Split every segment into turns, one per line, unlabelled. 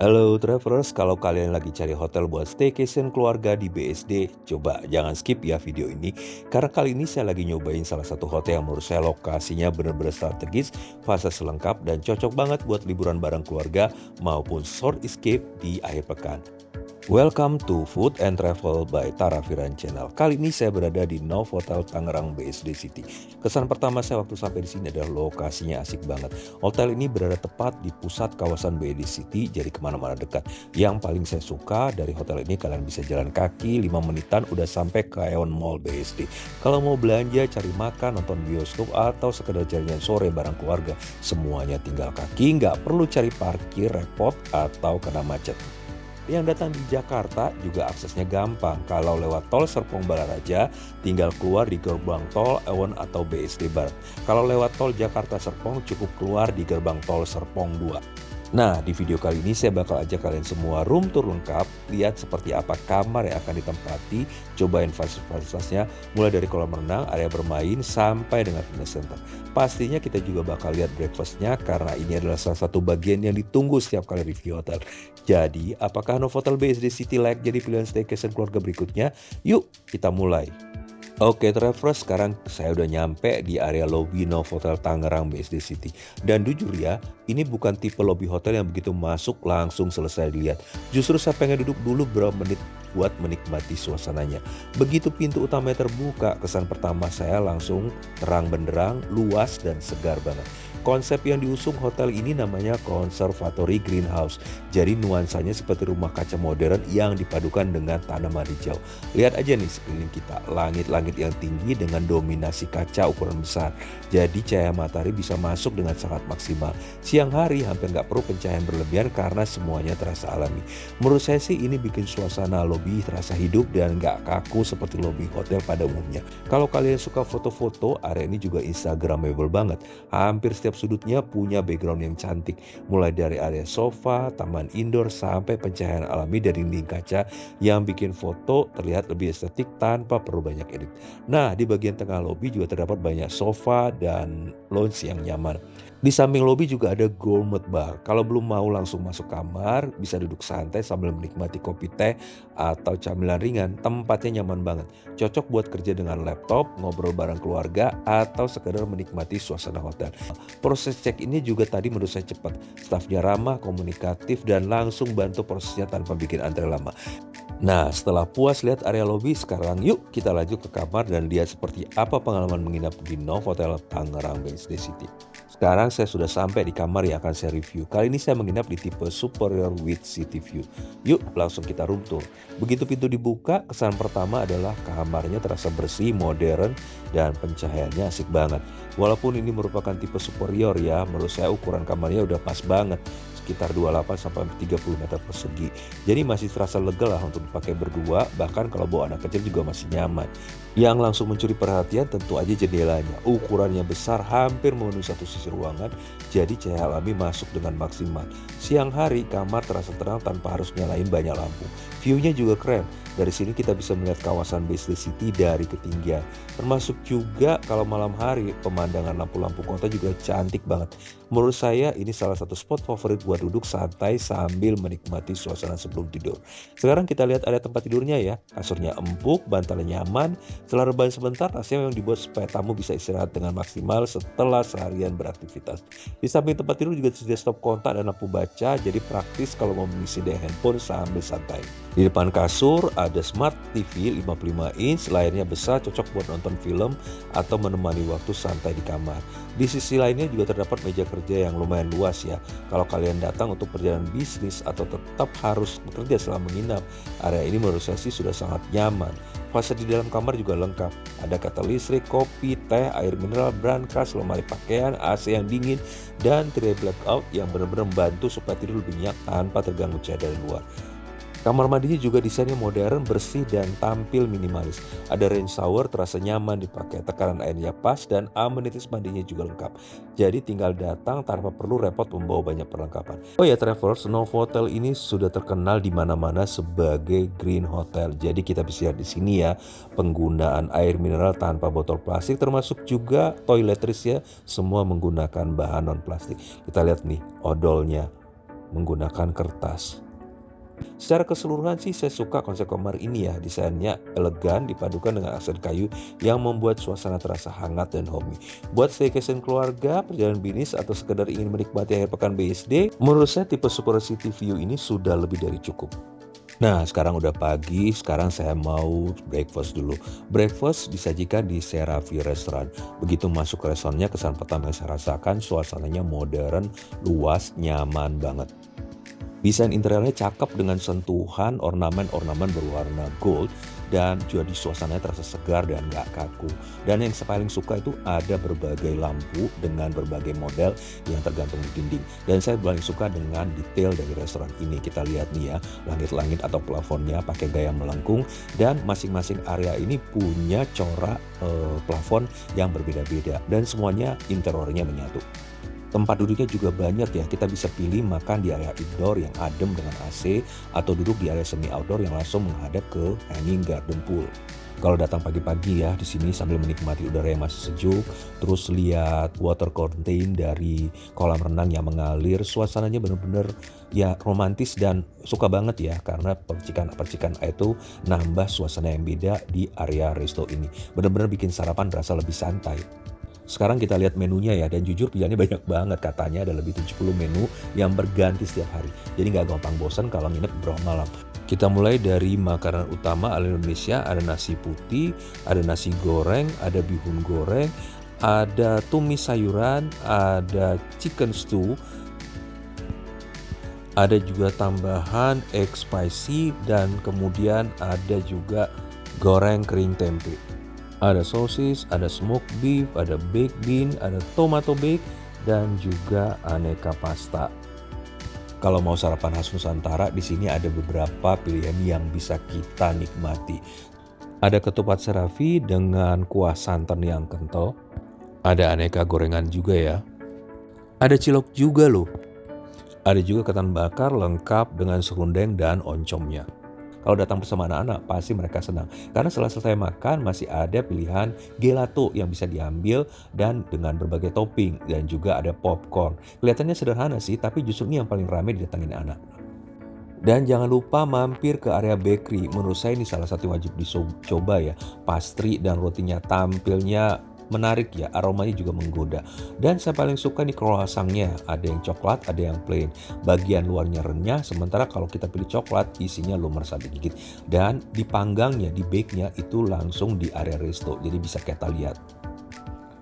Halo travelers, kalau kalian lagi cari hotel buat staycation keluarga di BSD, coba jangan skip ya video ini. Karena kali ini saya lagi nyobain salah satu hotel yang menurut saya lokasinya benar-benar strategis, fasilitas lengkap dan cocok banget buat liburan bareng keluarga maupun short escape di akhir pekan. Welcome to Food and Travel by Tara Firan Channel. Kali ini saya berada di Novotel Tangerang BSD City. Kesan pertama saya waktu sampai di sini adalah lokasinya asik banget. Hotel ini berada tepat di pusat kawasan BSD City, jadi kemana-mana dekat. Yang paling saya suka dari hotel ini kalian bisa jalan kaki 5 menitan udah sampai ke Aeon Mall BSD. Kalau mau belanja, cari makan, nonton bioskop atau sekedar jalan sore bareng keluarga, semuanya tinggal kaki, nggak perlu cari parkir repot atau kena macet. Yang datang di Jakarta juga aksesnya gampang. Kalau lewat tol Serpong Balaraja, tinggal keluar di gerbang tol Ewon atau BSD Barat. Kalau lewat tol Jakarta Serpong, cukup keluar di gerbang tol Serpong 2. Nah, di video kali ini saya bakal ajak kalian semua room tour lengkap, lihat seperti apa kamar yang akan ditempati, cobain fasilitasnya, mulai dari kolam renang, area bermain, sampai dengan fitness center. Pastinya kita juga bakal lihat breakfastnya karena ini adalah salah satu bagian yang ditunggu setiap kali review hotel. Jadi, apakah Novotel BSD City layak jadi pilihan staycation keluarga berikutnya? Yuk, kita mulai. Oke travelers, sekarang saya udah nyampe di area lobby Novotel Tangerang BSD City. Dan jujur ya, ini bukan tipe lobby hotel yang begitu masuk langsung selesai dilihat. Justru saya pengen duduk dulu beberapa menit buat menikmati suasananya. Begitu pintu utama terbuka, kesan pertama saya langsung terang benderang, luas dan segar banget. Konsep yang diusung hotel ini namanya Conservatory Greenhouse. Jadi nuansanya seperti rumah kaca modern yang dipadukan dengan tanaman hijau. Lihat aja nih sekeliling kita, langit-langit yang tinggi dengan dominasi kaca ukuran besar. Jadi cahaya matahari bisa masuk dengan sangat maksimal. Siang hari hampir nggak perlu pencahayaan berlebihan karena semuanya terasa alami. Menurut saya sih ini bikin suasana lobby terasa hidup dan nggak kaku seperti lobby hotel pada umumnya. Kalau kalian suka foto-foto, area ini juga instagramable banget. Hampir setiap sudutnya punya background yang cantik. Mulai dari area sofa, taman indoor, sampai pencahayaan alami dari dinding kaca yang bikin foto terlihat lebih estetik tanpa perlu banyak edit. Nah, di bagian tengah lobi juga terdapat banyak sofa dan lounge yang nyaman. Di samping lobi juga ada gourmet bar. Kalau belum mau langsung masuk kamar, bisa duduk santai sambil menikmati kopi teh atau camilan ringan. Tempatnya nyaman banget. Cocok buat kerja dengan laptop, ngobrol bareng keluarga, atau sekedar menikmati suasana hotel. Proses check ini juga tadi menurut saya cepat. Stafnya ramah, komunikatif, dan langsung bantu prosesnya tanpa bikin antri lama. Nah, setelah puas lihat area lobi, sekarang yuk kita lanjut ke kamar dan lihat seperti apa pengalaman menginap di Novotel Tangerang BSD City. Sekarang saya sudah sampai di kamar yang akan saya review. Kali ini saya menginap di tipe Superior with City View. Yuk langsung kita room tour. Begitu pintu dibuka, kesan pertama adalah kamarnya terasa bersih, modern, dan pencahayaannya asik banget. Walaupun ini merupakan tipe superior ya, menurut saya ukuran kamarnya udah pas banget. Sekitar 28 sampai 30 meter persegi. Jadi masih terasa lega lah untuk dipakai berdua, bahkan kalau bawa anak kecil juga masih nyaman. Yang langsung mencuri perhatian tentu aja jendelanya. Ukurannya besar, hampir memenuhi satu sisi ruangan, jadi cahaya alami masuk dengan maksimal. Siang hari kamar terasa terang tanpa harus nyalain banyak lampu. View-nya juga keren. Dari sini kita bisa melihat kawasan BSD City dari ketinggian. Termasuk juga kalau malam hari pemandangan lampu-lampu kota juga cantik banget. Menurut saya ini salah satu spot favorit buat duduk santai sambil menikmati suasana sebelum tidur. Sekarang kita lihat area tempat tidurnya ya. Kasurnya empuk, bantalnya nyaman. Setelah rebahan sebentar, AC memang dibuat supaya tamu bisa istirahat dengan maksimal setelah seharian beraktivitas. Di samping tempat tidur juga tersedia stop kontak dan lampu baca, jadi praktis kalau mau mengisi daya handphone sambil santai. Di depan kasur ada Smart TV 55 inch, layarnya besar, cocok buat nonton film atau menemani waktu santai di kamar. Di sisi lainnya juga terdapat meja kerja yang lumayan luas ya. Kalau kalian datang untuk perjalanan bisnis atau tetap harus bekerja selama menginap, area ini menurut saya sih sudah sangat nyaman. Fasilitas di dalam kamar juga lengkap. Ada ketel listrik, kopi, teh, air mineral, brankas, lemari pakaian, AC yang dingin, dan tirai blackout yang benar-benar membantu supaya tidur lebih nyenyak tanpa terganggu cahaya dari luar. Kamar mandinya juga desainnya modern, bersih, dan tampil minimalis. Ada rain shower terasa nyaman dipakai, tekanan airnya pas, dan amenities mandinya juga lengkap. Jadi tinggal datang tanpa perlu repot membawa banyak perlengkapan. Oh ya travelers, Novotel ini sudah terkenal di mana-mana sebagai green hotel. Jadi kita bisa lihat di sini ya, penggunaan air mineral tanpa botol plastik, termasuk juga toiletries ya, semua menggunakan bahan non plastik. Kita lihat nih odolnya. menggunakan kertas. Secara keseluruhan sih saya suka konsep kamar ini ya, desainnya elegan dipadukan dengan aksen kayu yang membuat suasana terasa hangat dan homey. Buat staycation keluarga, perjalanan bisnis atau sekedar ingin menikmati akhir pekan BSD, menurut saya tipe Super City View ini sudah lebih dari cukup. Nah, sekarang udah pagi, sekarang saya mau breakfast dulu. Breakfast disajikan di Serafi Restaurant. Begitu masuk ke restorannya, kesan pertama yang saya rasakan suasananya modern, luas, nyaman banget. Desain interiornya cakep dengan sentuhan ornamen-ornamen berwarna gold dan jadi suasananya terasa segar dan gak kaku. Dan yang saya paling suka itu ada berbagai lampu dengan berbagai model yang tergantung di dinding. Dan saya paling suka dengan detail dari restoran ini. Kita lihat nih ya, langit-langit atau plafonnya pakai gaya melengkung dan masing-masing area ini punya corak plafon yang berbeda-beda dan semuanya interiornya menyatu. Tempat duduknya juga banyak ya, kita bisa pilih makan di area indoor yang adem dengan AC atau duduk di area semi outdoor yang langsung menghadap ke hanging garden pool. Kalau datang pagi-pagi ya di sini sambil menikmati udara yang masih sejuk, terus lihat water fountain dari kolam renang yang mengalir, suasananya benar-benar ya romantis dan suka banget ya karena percikan-percikan air itu nambah suasana yang beda di area resto ini. Benar-benar bikin sarapan berasa lebih santai. Sekarang kita lihat menunya ya, dan jujur pilihannya banyak banget, katanya ada lebih 70 menu yang berganti setiap hari. Jadi nggak gampang bosan kalau nginep beberapa malam. Kita mulai dari makanan utama ala Indonesia, ada nasi putih, ada nasi goreng, ada bihun goreng, ada tumis sayuran, ada chicken stew, ada juga tambahan egg spicy, dan kemudian ada juga goreng kering tempe. Ada sosis, ada smoked beef, ada baked bean, ada tomato bake, dan juga aneka pasta. Kalau mau sarapan khas Nusantara, di sini ada beberapa pilihan yang bisa kita nikmati. Ada ketupat serafi dengan kuah santan yang kental. Ada aneka gorengan juga ya. Ada cilok juga loh. Ada juga ketan bakar lengkap dengan serundeng dan oncomnya. Kalau datang bersama anak-anak pasti mereka senang. Karena setelah selesai makan masih ada pilihan gelato yang bisa diambil dan dengan berbagai topping. Dan juga ada popcorn. Kelihatannya sederhana sih, tapi justru ini yang paling ramai didatangin anak. Dan jangan lupa mampir ke area bakery. Menurut saya ini salah satu wajib dicoba ya. Pastry dan rotinya tampilnya menarik ya, aromanya juga menggoda. Dan saya paling suka nih croissantnya, ada yang coklat, ada yang plain. Bagian luarnya renyah, sementara kalau kita pilih coklat isinya lumer saat digigit. Dan dipanggangnya, di bake-nya itu langsung di area resto, jadi bisa kita lihat.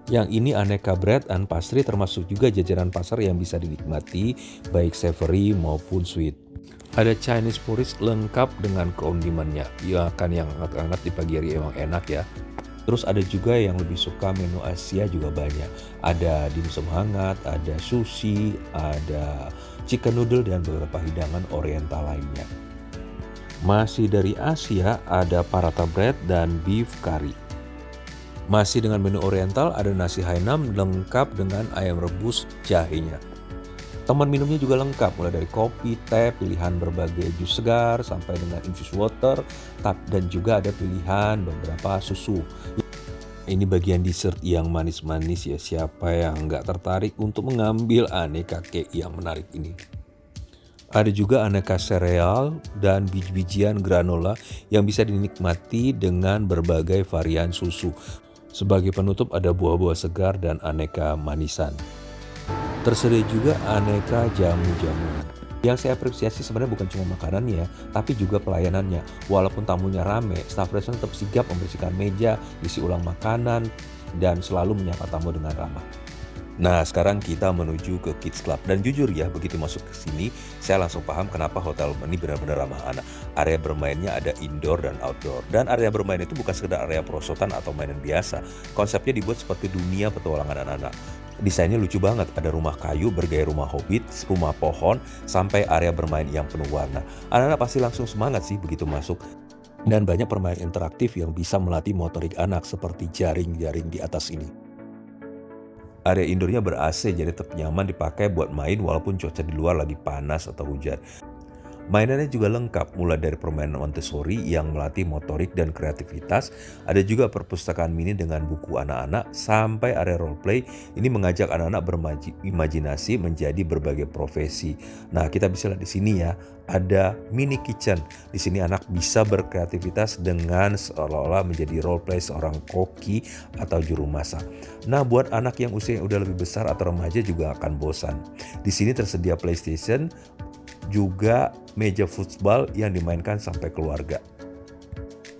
Yang ini aneka bread and pastry, termasuk juga jajanan pasar yang bisa dinikmati baik savory maupun sweet. Ada Chinese porridge lengkap dengan kondimennya. Ya kan yang hangat-hangat di pagi hari emang enak ya. Terus ada juga yang lebih suka menu Asia juga banyak. Ada dimsum hangat, ada sushi, ada chicken noodle dan beberapa hidangan oriental lainnya. Masih dari Asia ada paratha bread dan beef curry. Masih dengan menu oriental ada nasi Hainam lengkap dengan ayam rebus jahenya. Teman minumnya juga lengkap, mulai dari kopi, teh, pilihan berbagai jus segar, sampai dengan infused water, dan juga ada pilihan beberapa susu. Ini bagian dessert yang manis-manis ya, siapa yang nggak tertarik untuk mengambil aneka cake yang menarik ini. Ada juga aneka sereal dan biji-bijian granola yang bisa dinikmati dengan berbagai varian susu. Sebagai penutup ada buah-buah segar dan aneka manisan. Tersedia juga aneka jamu-jamuan. Yang saya apresiasi sebenarnya bukan cuma makanannya, tapi juga pelayanannya. Walaupun tamunya rame, staf restoran tetap sigap membersihkan meja, isi ulang makanan, dan selalu menyapa tamu dengan ramah. Nah, sekarang kita menuju ke Kids Club. Dan jujur ya, begitu masuk ke sini, saya langsung paham kenapa hotel ini benar-benar ramah anak. Area bermainnya ada indoor dan outdoor. Dan area bermain itu bukan sekedar area perosotan atau mainan biasa. Konsepnya dibuat seperti dunia petualangan anak-anak. Desainnya lucu banget, ada rumah kayu bergaya rumah hobbit, rumah pohon, sampai area bermain yang penuh warna. Anak-anak pasti langsung semangat sih begitu masuk. Dan banyak permainan interaktif yang bisa melatih motorik anak seperti jaring-jaring di atas ini. Area indoornya ber-AC jadi tetap nyaman dipakai buat main walaupun cuaca di luar lagi panas atau hujan. Mainannya juga lengkap, mulai dari permainan Montessori yang melatih motorik dan kreativitas, ada juga perpustakaan mini dengan buku anak-anak, sampai area role play ini mengajak anak-anak berimajinasi menjadi berbagai profesi. Nah, kita bisa lihat di sini ya, ada mini kitchen. Di sini anak bisa berkreativitas dengan seolah-olah menjadi role play seorang koki atau juru masak. Nah, buat anak yang usianya udah lebih besar atau remaja juga akan bosan. Di sini tersedia PlayStation, juga meja futsal yang dimainkan sampai keluarga.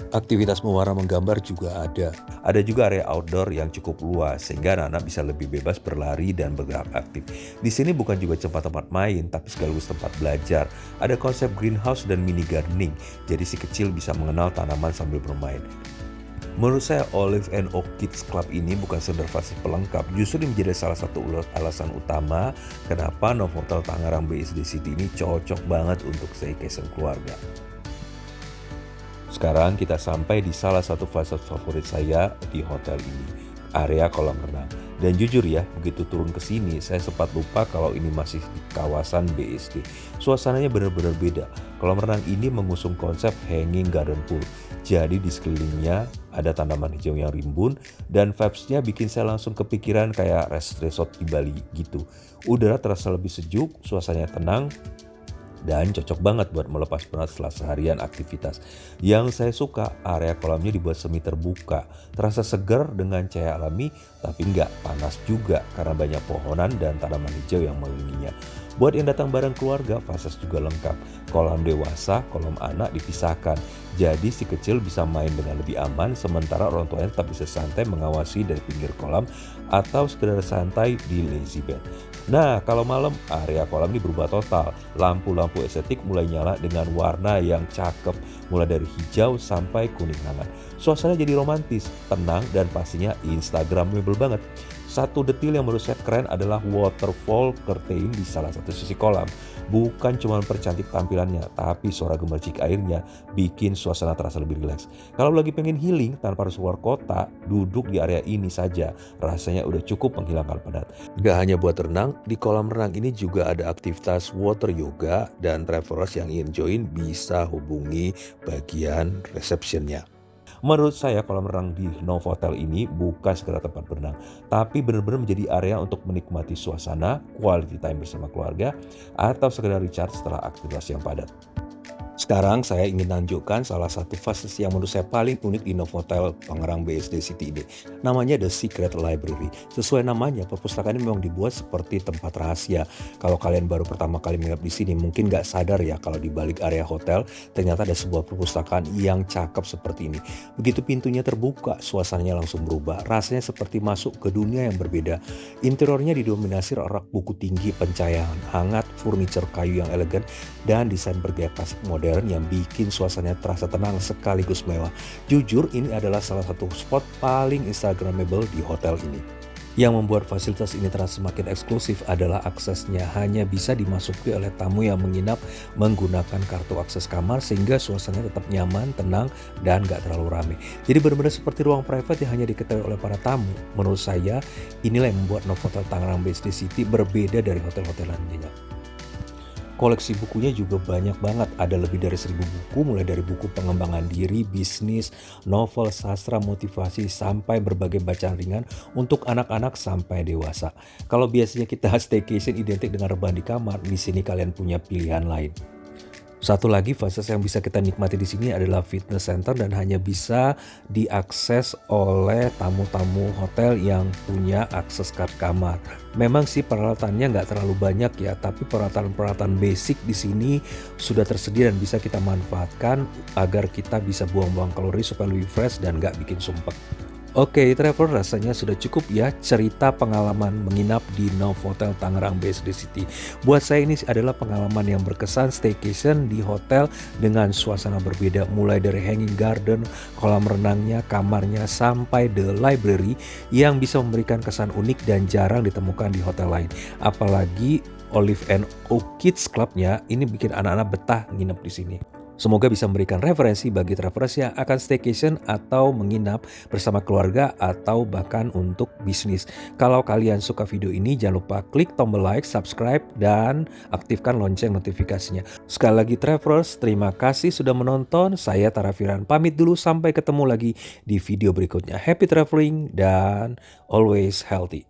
Aktivitas mewarna menggambar juga ada. Ada juga area outdoor yang cukup luas sehingga anak-anak bisa lebih bebas berlari dan bergerak aktif. Di sini bukan juga tempat main tapi sekaligus tempat belajar. Ada konsep greenhouse dan mini gardening, jadi si kecil bisa mengenal tanaman sambil bermain. Menurut saya Olive and Oak Kids Club ini bukan sekedar fasilitas pelengkap, justru ini menjadi salah satu alasan utama kenapa Novotel Tangerang BSD City ini cocok banget untuk staycation keluarga. Sekarang kita sampai di salah satu fasilitas favorit saya di hotel ini, area kolam renang. Dan jujur ya, begitu turun ke sini, saya sempat lupa kalau ini masih di kawasan BSD. Suasananya benar-benar beda. Kolam renang ini mengusung konsep hanging garden pool. Jadi di sekelilingnya ada tanaman hijau yang rimbun dan vibes-nya bikin saya langsung kepikiran kayak resort di Bali gitu. Udara terasa lebih sejuk, suasananya tenang, dan cocok banget buat melepas penat setelah seharian aktivitas. Yang saya suka, area kolamnya dibuat semi terbuka, terasa segar dengan cahaya alami, tapi nggak panas juga karena banyak pohonan dan tanaman hijau yang mengelilinginya. Buat yang datang bareng keluarga, fasilitas juga lengkap. Kolam dewasa, kolam anak dipisahkan. Jadi si kecil bisa main dengan lebih aman, sementara orang tuanya tetap bisa santai mengawasi dari pinggir kolam atau sekedar santai di lazy bed. Nah, kalau malam, area kolam ini berubah total. Lampu-lampu estetik mulai nyala dengan warna yang cakep, mulai dari hijau sampai kuning hangat. Suasana jadi romantis, tenang, dan pastinya instagramable banget. Satu detil yang menurut saya keren adalah waterfall curtain di salah satu sisi kolam. Bukan cuma percantik tampilannya, tapi suara gemercik airnya bikin suasana terasa lebih rileks. Kalau lagi pengen healing tanpa harus keluar kota, duduk di area ini saja rasanya udah cukup menghilangkan penat. Gak hanya buat renang, di kolam renang ini juga ada aktivitas water yoga, dan travelers yang ingin join bisa hubungi bagian receptionnya. Menurut saya kolam renang di Novotel ini bukan sekedar tempat berenang, tapi benar-benar menjadi area untuk menikmati suasana, quality time bersama keluarga, atau sekedar recharge setelah aktivitas yang padat. Sekarang saya ingin tunjukkan salah satu fasilitas yang menurut saya paling unik di Novotel Tangerang BSD City ini. Namanya The Secret Library. Sesuai namanya, perpustakaan ini memang dibuat seperti tempat rahasia. Kalau kalian baru pertama kali menginap di sini, mungkin nggak sadar ya kalau di balik area hotel ternyata ada sebuah perpustakaan yang cakep seperti ini. Begitu pintunya terbuka, suasananya langsung berubah. Rasanya seperti masuk ke dunia yang berbeda. Interiornya didominasi rak buku tinggi, pencahayaan hangat, furniture kayu yang elegan, dan desain bergaya klasik modern yang bikin suasananya terasa tenang sekaligus mewah. Jujur, ini adalah salah satu spot paling instagramable di hotel ini. Yang membuat fasilitas ini terasa semakin eksklusif adalah aksesnya hanya bisa dimasuki oleh tamu yang menginap menggunakan kartu akses kamar, sehingga suasananya tetap nyaman, tenang, dan gak terlalu ramai. Jadi benar-benar seperti ruang private yang hanya diketahui oleh para tamu. Menurut saya, inilah yang membuat Novotel Tangerang BSD City berbeda dari hotel-hotel lainnya. Koleksi bukunya juga banyak banget, ada lebih dari 1000 buku, mulai dari buku pengembangan diri, bisnis, novel, sastra, motivasi, sampai berbagai bacaan ringan untuk anak-anak sampai dewasa. Kalau biasanya kita staycation identik dengan rebahan di kamar, di sini kalian punya pilihan lain. Satu lagi fasilitas yang bisa kita nikmati di sini adalah fitness center, dan hanya bisa diakses oleh tamu-tamu hotel yang punya akses card kamar. Memang sih peralatannya nggak terlalu banyak ya, tapi peralatan-peralatan basic di sini sudah tersedia dan bisa kita manfaatkan agar kita bisa buang-buang kalori supaya lebih fresh dan nggak bikin sumpek. Oke, traveler, rasanya sudah cukup ya cerita pengalaman menginap di Novotel Tangerang BSD City. Buat saya ini adalah pengalaman yang berkesan staycation di hotel dengan suasana berbeda, mulai dari hanging garden, kolam renangnya, kamarnya, sampai the library yang bisa memberikan kesan unik dan jarang ditemukan di hotel lain. Apalagi Olive and Oak Kids Club-nya ini bikin anak-anak betah nginep di sini. Semoga bisa memberikan referensi bagi travelers yang akan staycation atau menginap bersama keluarga atau bahkan untuk bisnis. Kalau kalian suka video ini, jangan lupa klik tombol like, subscribe, dan aktifkan lonceng notifikasinya. Sekali lagi travelers, terima kasih sudah menonton. Saya Tara Firan pamit dulu, sampai ketemu lagi di video berikutnya. Happy traveling dan always healthy.